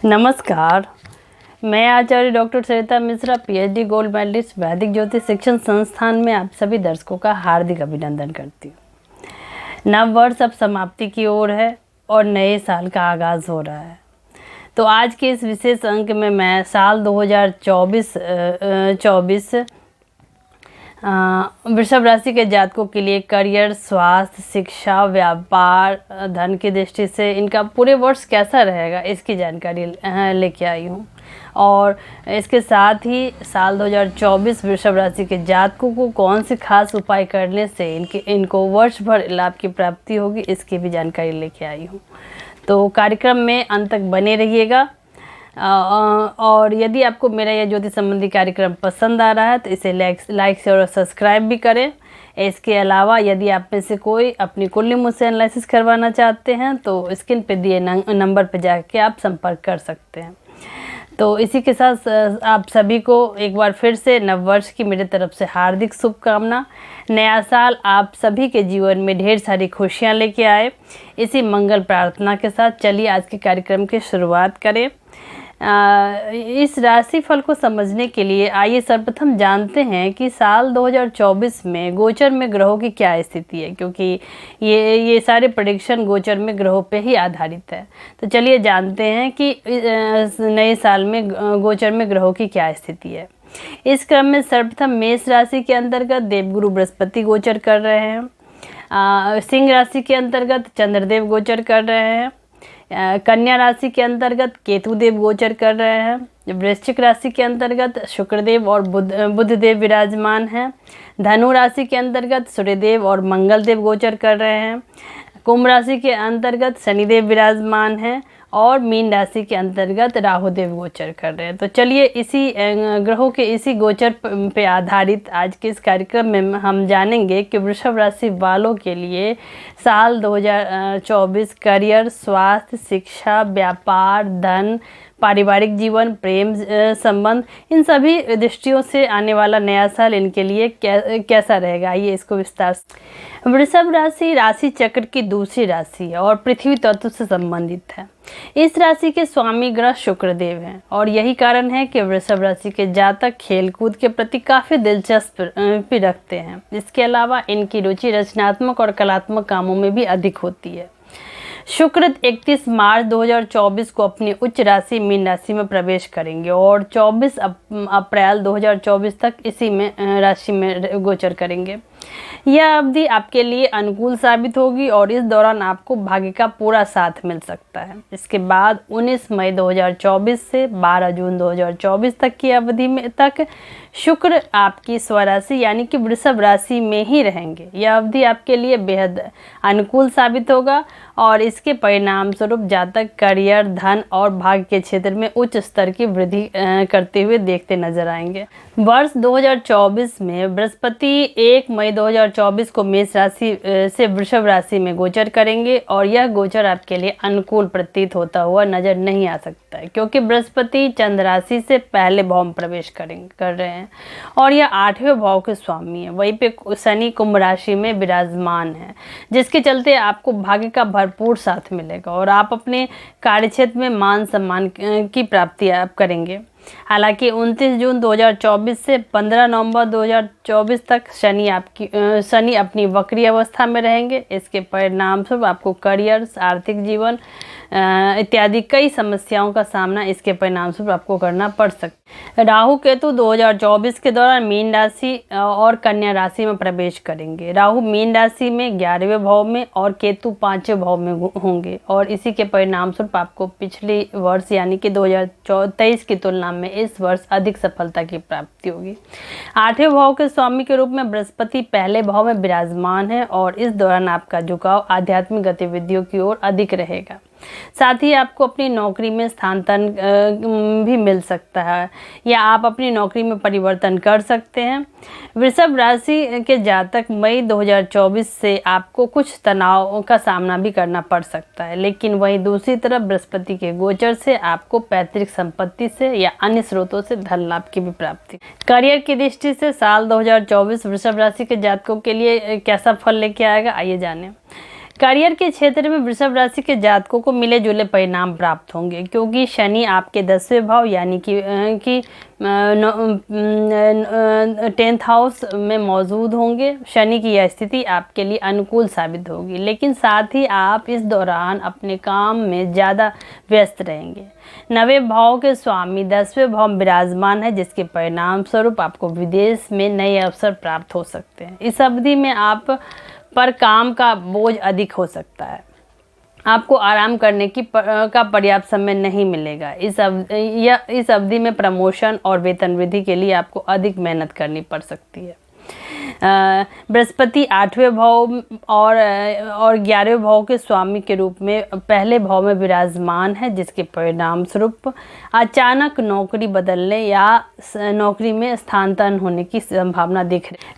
नमस्कार। मैं आचार्य डॉक्टर सरिता Mishra, PhD gold medallist, वैदिक ज्योतिष शिक्षण संस्थान में आप सभी दर्शकों का हार्दिक अभिनंदन करती हूँ। नव वर्ष अब समाप्ति की ओर है और नए साल का आगाज़ हो रहा है। तो आज के इस विशेष अंक में मैं साल 2024 वृषभ राशि के जातकों के लिए करियर, स्वास्थ्य, शिक्षा, व्यापार, धन की दृष्टि से इनका पूरे वर्ष कैसा रहेगा इसकी जानकारी लेके आई हूँ। और इसके साथ ही साल 2024 वृषभ राशि के जातकों को कौन से खास उपाय करने से इनको वर्ष भर लाभ की प्राप्ति होगी इसकी भी जानकारी लेके आई हूँ। तो कार्यक्रम में अंत तक बने रहिएगा। और यदि आपको मेरा यह ज्योतिष संबंधी कार्यक्रम पसंद आ रहा है तो इसे लाइक शेयर और सब्सक्राइब भी करें। इसके अलावा यदि आप में से कोई अपनी कुंडली मुझसे एनालिसिस करवाना चाहते हैं तो स्क्रीन पे दिए नंबर पे जाके आप संपर्क कर सकते हैं। तो इसी के साथ आप सभी को एक बार फिर से नववर्ष की मेरे तरफ से हार्दिक शुभकामना। नया साल आप सभी के जीवन में ढेर सारी खुशियां लेके आए, इसी मंगल प्रार्थना के साथ चलिए आज के कार्यक्रम की शुरुआत करें। इस राशिफल को समझने के लिए आइए सर्वप्रथम जानते हैं कि साल 2024 में गोचर में ग्रहों की क्या स्थिति है, क्योंकि ये सारे प्रेडिक्शन गोचर में ग्रहों पे ही आधारित है। तो चलिए जानते हैं कि नए साल में गोचर में ग्रहों की क्या स्थिति है। इस क्रम में सर्वप्रथम मेष राशि के अंतर्गत देवगुरु बृहस्पति गोचर कर रहे हैं। सिंह राशि के अंतर्गत चंद्रदेव गोचर कर रहे हैं। कन्या राशि के अंतर्गत केतुदेव गोचर कर रहे हैं। वृश्चिक राशि के अंतर्गत शुक्रदेव और बुधदेव विराजमान हैं। धनु राशि के अंतर्गत सूर्यदेव और मंगलदेव गोचर कर रहे हैं। कुंभ राशि के अंतर्गत शनिदेव विराजमान हैं और मीन राशि के अंतर्गत राहुदेव गोचर कर रहे हैं। तो चलिए इसी ग्रहों के इसी गोचर पे आधारित आज के इस कार्यक्रम में हम जानेंगे कि वृषभ राशि वालों के लिए साल 2024 करियर, स्वास्थ्य, शिक्षा, व्यापार, धन, पारिवारिक जीवन, प्रेम संबंध, इन सभी दृष्टियों से आने वाला नया साल इनके लिए कैसा रहेगा, आइए इसको विस्तार से। वृषभ राशि राशि चक्र की दूसरी राशि है और पृथ्वी तत्व से संबंधित है। इस राशि के स्वामी ग्रह शुक्रदेव हैं और यही कारण है कि वृषभ राशि के जातक खेलकूद के प्रति काफ़ी दिलचस्पी रखते हैं। इसके अलावा इनकी रुचि रचनात्मक और कलात्मक कामों में भी अधिक होती है। शुक्र 31 मार्च 2024 को अपनी उच्च राशि मीन राशि में प्रवेश करेंगे और 24 अप्रैल 2024 तक इसी में राशि में गोचर करेंगे। यह अवधि आपके लिए अनुकूल साबित होगी और इस दौरान आपको भाग्य का पूरा साथ मिल सकता है। इसके बाद 19 मई 2024 से 12 जून 2024 तक की अवधि में तक शुक्र आपकी स्वराशि यानी कि वृषभ राशि में ही रहेंगे। यह अवधि आपके लिए बेहद अनुकूल साबित होगा और इसके परिणाम स्वरूप जातक करियर, धन और भाग्य के क्षेत्र में उच्च स्तर की वृद्धि करते हुए देखते नजर आएंगे। वर्ष 2024 में बृहस्पति 1 मई 2024 को मेष राशि से वृषभ राशि में गोचर करेंगे और यह गोचर आपके लिए अनुकूल प्रतीत होता हुआ नजर नहीं आ सकता है, क्योंकि बृहस्पति चंद्र राशि से पहले भाव में प्रवेश कर रहे हैं और यह 8वें भाव के स्वामी है। वहीं पे शनि कुंभ राशि में विराजमान है, जिसके चलते आपको भाग्य का भरपूर साथ मिलेगा और आप अपने कार्यक्षेत्र में मान सम्मान की प्राप्ति आप करेंगे। हालांकि 29 जून 2024 से 15 नवंबर 2024 तक शनि अपनी वक्री अवस्था में रहेंगे। इसके परिणाम स्वरूप आपको करियर, आर्थिक जीवन इत्यादि कई समस्याओं का सामना इसके परिणाम स्वरूप आपको करना पड़ सकता है। राहु केतु 2024 के दौरान मीन राशि और कन्या राशि में प्रवेश करेंगे। राहु मीन राशि में 11वें भाव में और केतु 5वें भाव में होंगे और इसी के परिणाम स्वरूप आपको पिछले वर्ष यानी कि 2023 की तुलना में इस वर्ष अधिक सफलता की प्राप्ति होगी। 8वें भाव के स्वामी के रूप में बृहस्पति पहले भाव में विराजमान है और इस दौरान आपका झुकाव आध्यात्मिक गतिविधियों की ओर अधिक रहेगा। साथ ही आपको अपनी नौकरी में स्थानांतरण भी मिल सकता है या आप अपनी नौकरी में परिवर्तन कर सकते हैं। वृषभ राशि के जातक मई 2024 से आपको कुछ तनाव का सामना भी करना पड़ सकता है, लेकिन वहीं दूसरी तरफ बृहस्पति के गोचर से आपको पैतृक संपत्ति से या अन्य स्रोतों से धन लाभ की भी प्राप्ति। करियर की दृष्टि से साल 2024 वृषभ राशि के जातकों के लिए कैसा फल लेके आएगा, आइए जानें। करियर के क्षेत्र में वृषभ राशि के जातकों को मिले जुले परिणाम प्राप्त होंगे, क्योंकि शनि आपके 10वें भाव यानी कि 10th हाउस में मौजूद होंगे। शनि की यह स्थिति आपके लिए अनुकूल साबित होगी, लेकिन साथ ही आप इस दौरान अपने काम में ज़्यादा व्यस्त रहेंगे। 9वें भाव के स्वामी 10वें भाव में विराजमान है, जिसके परिणाम स्वरूप आपको विदेश में नए अवसर प्राप्त हो सकते हैं। इस अवधि में आप पर काम का बोझ अधिक हो सकता है। आपको आराम करने का पर्याप्त समय नहीं मिलेगा। इस अवधि में प्रमोशन और वेतन वृद्धि के लिए आपको अधिक मेहनत करनी पड़ सकती है। बृहस्पति 8वें भाव और 11वें भाव के स्वामी के रूप में पहले भाव में विराजमान है, जिसके परिणाम स्वरूप अचानक नौकरी बदलने या नौकरी में स्थानांतरण होने की संभावना दिख रही है।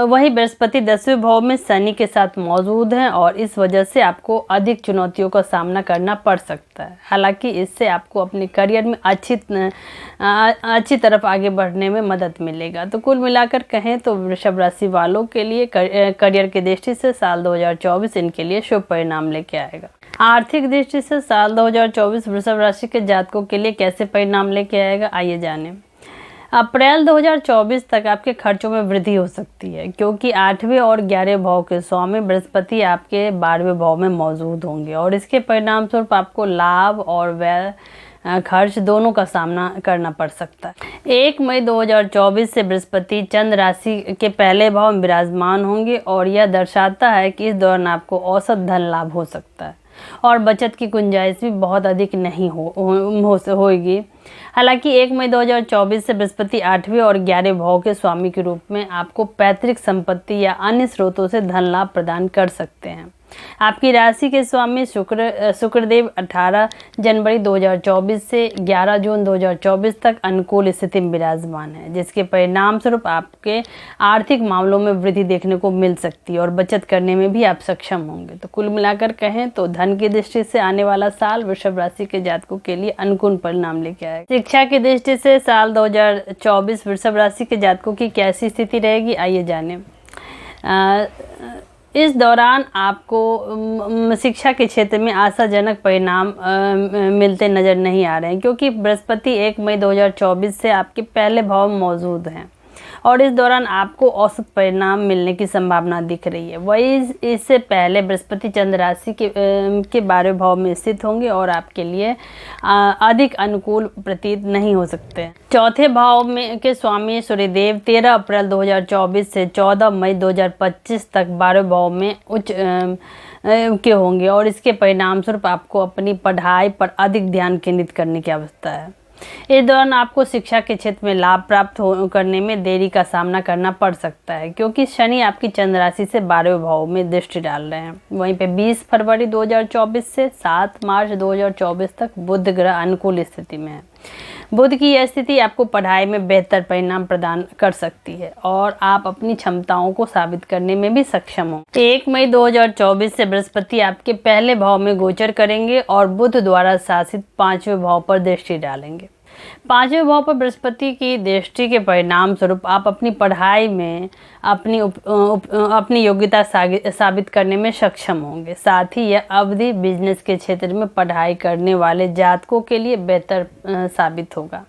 वहीं बृहस्पति 10वें भाव में शनि के साथ मौजूद हैं और इस वजह से आपको अधिक चुनौतियों का सामना करना पड़ सकता है। हालांकि इससे आपको अपने करियर में अच्छी तरफ आगे बढ़ने में मदद मिलेगा। तो कुल मिलाकर कहें तो वृषभ राशि वालों के लिए करियर की दृष्टि से साल 2024 इनके लिए शुभ परिणाम लेके आएगा। आर्थिक दृष्टि से साल 2024 वृषभ राशि के जातकों के लिए कैसे परिणाम लेके आएगा, आइए जानें। अप्रैल 2024 तक आपके खर्चों में वृद्धि हो सकती है, क्योंकि 8वें और 11वें भाव के स्वामी बृहस्पति आपके 12वें भाव में मौजूद होंगे और इसके परिणाम स्वरूप आपको लाभ और व्यय खर्च दोनों का सामना करना पड़ सकता है। 1 मई 2024 से बृहस्पति चंद्र राशि के पहले भाव में विराजमान होंगे और यह दर्शाता है कि इस दौरान आपको औसत धन लाभ हो सकता है और बचत की गुंजाइश भी बहुत अधिक नहीं होगी। हालांकि 1 मई 2024 से बृहस्पति 8वें और 11वें भाव के स्वामी के रूप में आपको पैतृक संपत्ति या अन्य स्रोतों से धन लाभ प्रदान कर सकते हैं। आपकी राशि के स्वामी शुक्रदेव 18 जनवरी 2024 से 11 जून 2024 तक अनुकूल स्थिति में विराजमान है, जिसके परिणाम स्वरूप आपके आर्थिक मामलों में वृद्धि देखने को मिल सकती है और बचत करने में भी आप सक्षम होंगे। तो कुल मिलाकर कहें तो धन की दृष्टि से आने वाला साल वृषभ राशि के जातकों के लिए अनुकूल परिणाम लेके आएगा। शिक्षा की दृष्टि से साल 2024 वृषभ राशि के जातकों की कैसी स्थिति रहेगी, आइए जानें। इस दौरान आपको शिक्षा के क्षेत्र में आशाजनक परिणाम मिलते नज़र नहीं आ रहे हैं, क्योंकि बृहस्पति 1 मई 2024 से आपके पहले भाव में मौजूद हैं और इस दौरान आपको औसत परिणाम मिलने की संभावना दिख रही है। वही इससे पहले बृहस्पति चंद्र राशि के 12वें भाव में स्थित होंगे और आपके लिए अधिक अनुकूल प्रतीत नहीं हो सकते। चौथे भाव में के स्वामी सूर्यदेव 13 अप्रैल 2024 से 14 मई 2025 तक 12वें भाव में उच्च के होंगे और इसके परिणाम स्वरूप आपको अपनी पढ़ाई पर अधिक ध्यान केंद्रित करने की आवश्यकता है। इस दौरान आपको शिक्षा के क्षेत्र में लाभ प्राप्त करने में देरी का सामना करना पड़ सकता है, क्योंकि शनि आपकी चंद्र राशि से 12वें भाव में दृष्टि डाल रहे हैं। वहीं पे 20 फरवरी 2024 से 7 मार्च 2024 तक बुध ग्रह अनुकूल स्थिति में है। बुध की यह स्थिति आपको पढ़ाई में बेहतर परिणाम प्रदान कर सकती है और आप अपनी क्षमताओं को साबित करने में भी सक्षम हो। 1 मई 2024 से बृहस्पति आपके पहले भाव में गोचर करेंगे और बुध द्वारा शासित 5वें भाव पर दृष्टि डालेंगे। 5वें भाव पर बृहस्पति की दृष्टि के परिणाम स्वरूप आप अपनी पढ़ाई में अपनी योग्यता साबित करने में सक्षम होंगे। साथ ही यह अवधि बिजनेस के क्षेत्र में पढ़ाई करने वाले जातकों के लिए बेहतर साबित होगा।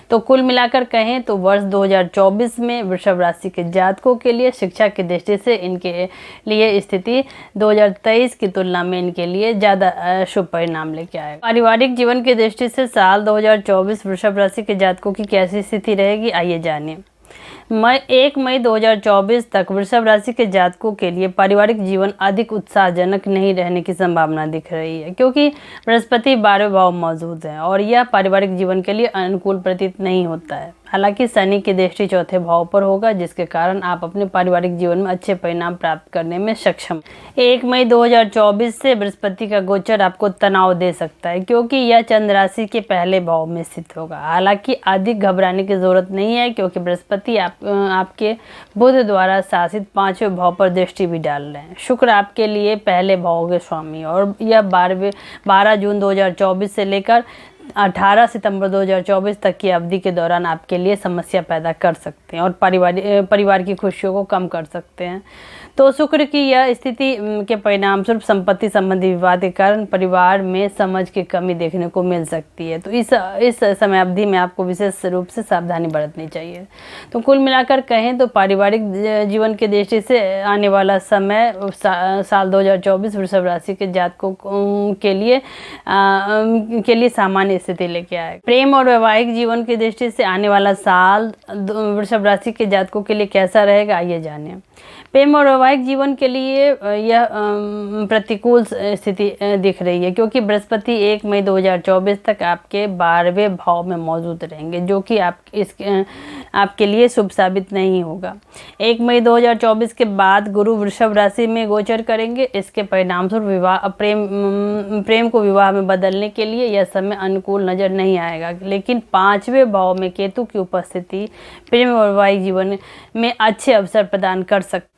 तो कुल मिलाकर कहें तो वर्ष 2024 में वृषभ राशि के जातकों के लिए शिक्षा की दृष्टि से इनके लिए स्थिति 2023 की तुलना में इनके लिए ज़्यादा शुभ परिणाम लेके आएगा। पारिवारिक जीवन की दृष्टि से साल 2024 वृषभ राशि के जातकों की कैसी स्थिति रहेगी, आइए जानिए। 1 मई 2024 तक वृषभ राशि के जातकों के लिए पारिवारिक जीवन अधिक उत्साहजनक नहीं रहने की संभावना दिख रही है, क्योंकि बृहस्पति 12वें भाव मौजूद है और यह पारिवारिक जीवन के लिए अनुकूल प्रतीत नहीं होता है। हालांकि शनि की दृष्टि चौथे भाव पर होगा, जिसके कारण आप अपने पारिवारिक जीवन में अच्छे परिणाम प्राप्त करने में सक्षम। 1 मई 2024 से बृहस्पति का गोचर आपको तनाव दे सकता है, क्योंकि यह चंद्र राशि के पहले भाव में स्थित होगा। हालांकि अधिक घबराने की जरूरत नहीं है, क्योंकि बृहस्पति आपके बुध द्वारा शासित 5वें भाव पर दृष्टि भी डाल रहे हैं। शुक्र आपके लिए पहले भाव के स्वामी और यह 12 जून 2024 से लेकर 18 सितंबर 2024 तक की अवधि के दौरान आपके लिए समस्या पैदा कर सकते हैं और परिवार की खुशियों को कम कर सकते हैं। तो शुक्र की यह स्थिति के परिणामस्वरूप संपत्ति संबंधी विवाद के कारण परिवार में समझ की कमी देखने को मिल सकती है। तो इस समय अवधि में आपको विशेष रूप से सावधानी बरतनी चाहिए। तो कुल मिलाकर कहें तो पारिवारिक जीवन की दृष्टि से आने वाला समय साल 2024 वृषभ राशि के जातकों के लिए सामान्य स्थिति लेके आए। प्रेम और वैवाहिक जीवन की दृष्टि से आने वाला साल वृषभ राशि के जातकों के लिए कैसा रहेगा, आइए जानिए। प्रेम और वैवाहिक जीवन के लिए यह प्रतिकूल स्थिति दिख रही है, क्योंकि बृहस्पति 1 मई 2024 तक आपके 12वें भाव में मौजूद रहेंगे, जो कि आपके लिए शुभ साबित नहीं होगा। 1 मई 2024 के बाद गुरु वृषभ राशि में गोचर करेंगे। इसके परिणामस्वरूप प्रेम को विवाह में बदलने के लिए यह समय अनुकूल नजर नहीं आएगा, लेकिन 5वें भाव में केतु की उपस्थिति प्रेम और वैवाहिक जीवन में अच्छे अवसर प्रदान कर सकते।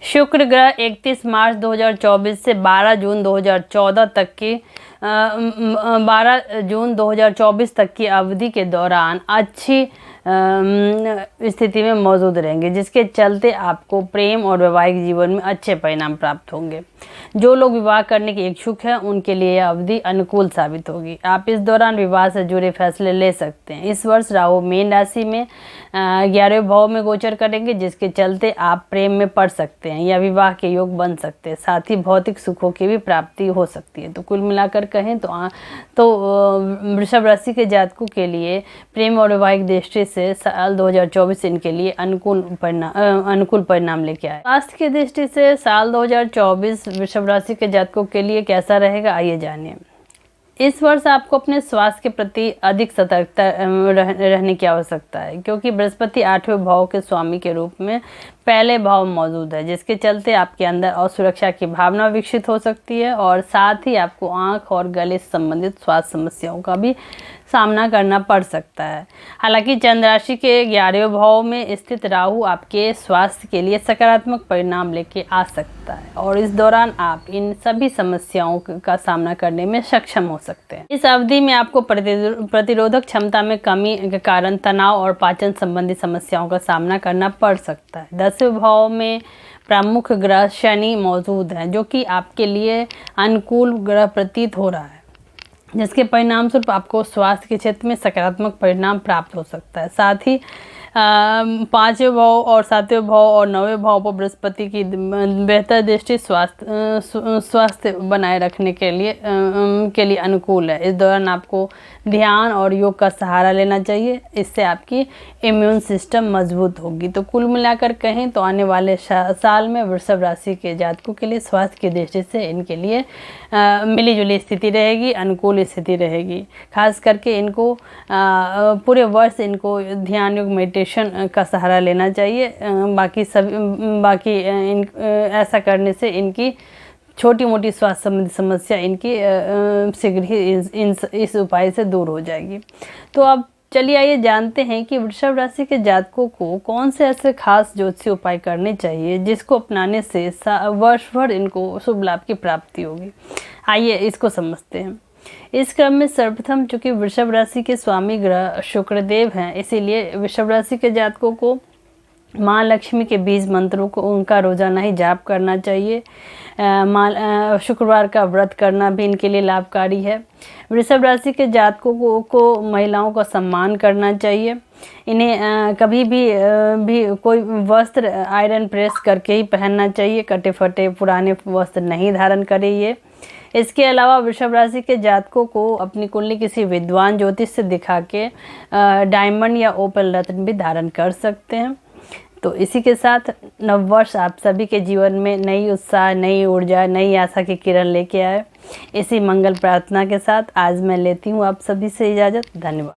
शुक्र ग्रह 31 मार्च 2024 से 12 जून 2024 तक की अवधि के दौरान अच्छी स्थिति में मौजूद रहेंगे, जिसके चलते आपको प्रेम और वैवाहिक जीवन में अच्छे परिणाम प्राप्त होंगे। जो लोग विवाह करने के इच्छुक हैं उनके लिए यह अवधि अनुकूल साबित होगी। आप इस दौरान विवाह से जुड़े फैसले ले सकते हैं। इस वर्ष राहु मीन राशि में 11वें भाव में गोचर करेंगे, जिसके चलते आप प्रेम में पड़ सकते हैं या विवाह के योग बन सकते हैं। साथ ही भौतिक सुखों की भी प्राप्ति हो सकती है। तो कुल मिलाकर कहें तो वृषभ राशि के जातकों के लिए प्रेम और वैवाहिक दृष्टि से साल 2024 इनके लिए अनुकूल परिणाम लेके आए। स्वास्थ्य की दृष्टि से साल 2024 वृषभ राशि के जातकों के लिए कैसा रहेगा, आइए जानिए। इस वर्ष आपको अपने स्वास्थ्य के प्रति अधिक सतर्कता रहने की आवश्यकता है, क्योंकि बृहस्पति 8वें भाव के स्वामी के रूप में पहले भाव मौजूद है, जिसके चलते आपके अंदर असुरक्षा की भावना विकसित हो सकती है और साथ ही आपको आंख और गले से संबंधित स्वास्थ्य समस्याओं का भी सामना करना पड़ सकता है। हालांकि चंद्र राशि के 11वें भाव में स्थित राहु आपके स्वास्थ्य के लिए सकारात्मक परिणाम लेके आ सकता है और इस दौरान आप इन सभी समस्याओं का सामना करने में सक्षम हो सकते हैं। इस अवधि में आपको प्रतिरोधक क्षमता में कमी के कारण तनाव और पाचन संबंधी समस्याओं का सामना करना पड़ सकता है। 10वें भाव में प्रमुख ग्रह शनि मौजूद है, जो कि आपके लिए अनुकूल ग्रह प्रतीत हो रहा है, जिसके परिणाम स्वरूप आपको स्वास्थ्य के क्षेत्र में सकारात्मक परिणाम प्राप्त हो सकता है। साथ ही 5वें भाव और 7वें भाव और 9वें भाव पर बृहस्पति की बेहतर दृष्टि स्वास्थ्य बनाए रखने के लिए अनुकूल है। इस दौरान आपको ध्यान और योग का सहारा लेना चाहिए, इससे आपकी इम्यून सिस्टम मजबूत होगी। तो कुल मिलाकर कहें तो आने वाले साल में वृषभ राशि के जातकों के लिए स्वास्थ्य की दृष्टि से इनके लिए मिली जुली स्थिति रहेगी, अनुकूल स्थिति रहेगी। खास करके इनको पूरे वर्ष इनको ध्यान योग मेडिटेशन का सहारा लेना चाहिए। ऐसा करने से इनकी छोटी मोटी स्वास्थ्य संबंधी समस्या इनकी शीघ्र ही इस उपाय से दूर हो जाएगी। तो अब चलिए आइए जानते हैं कि वृषभ राशि के जातकों को कौन से ऐसे खास ज्योतिषीय उपाय करने चाहिए जिसको अपनाने से वर्ष भर इनको शुभ लाभ की प्राप्ति होगी। आइए इसको समझते हैं। इस क्रम में सर्वप्रथम चूंकि वृषभ राशि के स्वामी ग्रह शुक्रदेव हैं, इसीलिए वृषभ राशि के जातकों को माँ लक्ष्मी के बीज मंत्रों को उनका रोजाना ही जाप करना चाहिए। शुक्रवार का व्रत करना भी इनके लिए लाभकारी है। वृषभ राशि के जातकों को महिलाओं का सम्मान करना चाहिए। इन्हें कभी भी कोई वस्त्र आयरन प्रेस करके ही पहनना चाहिए। कटे फटे पुराने वस्त्र नहीं धारण करिए। इसके अलावा वृषभ राशि के जातकों को अपनी कुंडली किसी विद्वान ज्योतिष से दिखा के डायमंड या ओपल रत्न भी धारण कर सकते हैं। तो इसी के साथ नववर्ष आप सभी के जीवन में नई उत्साह, नई ऊर्जा, नई आशा की किरण लेके आए। इसी मंगल प्रार्थना के साथ आज मैं लेती हूँ आप सभी से इजाज़त। धन्यवाद।